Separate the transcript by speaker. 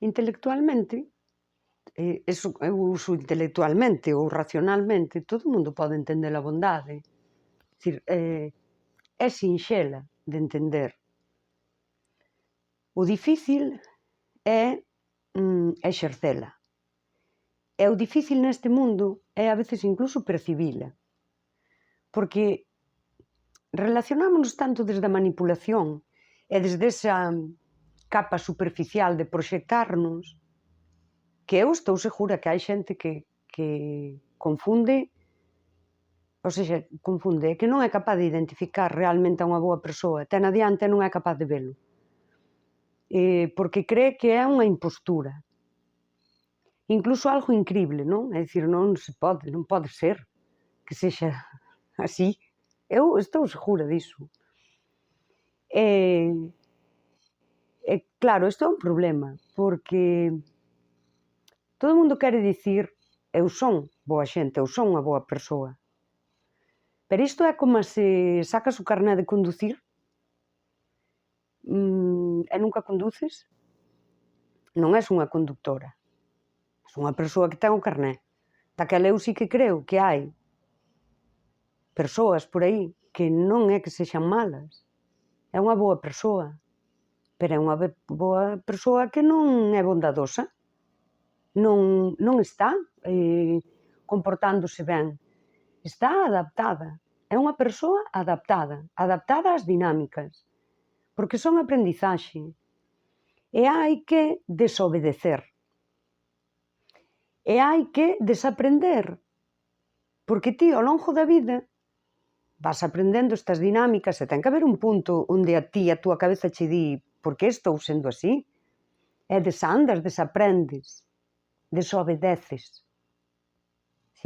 Speaker 1: intelectualmente, eu uso intelectualmente ou racionalmente, todo o mundo pode entender a bondade. Dicir, é sinxela de entender. O difícil é exercela. E o difícil neste mundo é a veces incluso percibila. Porque relacionámonos tanto desde a manipulación e desde esa capa superficial de proxectarnos que eu estou segura que hai xente que confunde, ou seja, confunde, que non é capaz de identificar realmente a unha boa persoa, ten adiante e non é capaz de velo. Porque cree que é unha impostura. Incluso algo incrible, non? É dicir, non pode ser que sexa así. Eu estou segura diso. Claro, isto é un problema, porque todo o mundo quere dicir eu son boa xente, eu son unha boa persoa. Pero isto é como se sacas o carné de conducir e nunca conduces. Non és unha conductora. És unha persoa que ten o carné. Daquela eu sí que creo que hai persoas por aí que non é que sexan malas. É unha boa persoa. Pero é unha boa persoa que non é bondadosa. Non está comportándose ben. Está adaptada. É unha persoa adaptada. Adaptada ás dinámicas. Porque son aprendizaxe. E hai que desobedecer. E hai que desaprender. Porque ti, ao longo da vida, vas aprendendo estas dinámicas e ten que haber un punto onde a ti, a túa cabeza che di por que estou sendo así? E desandas, desaprendes, desobedeces.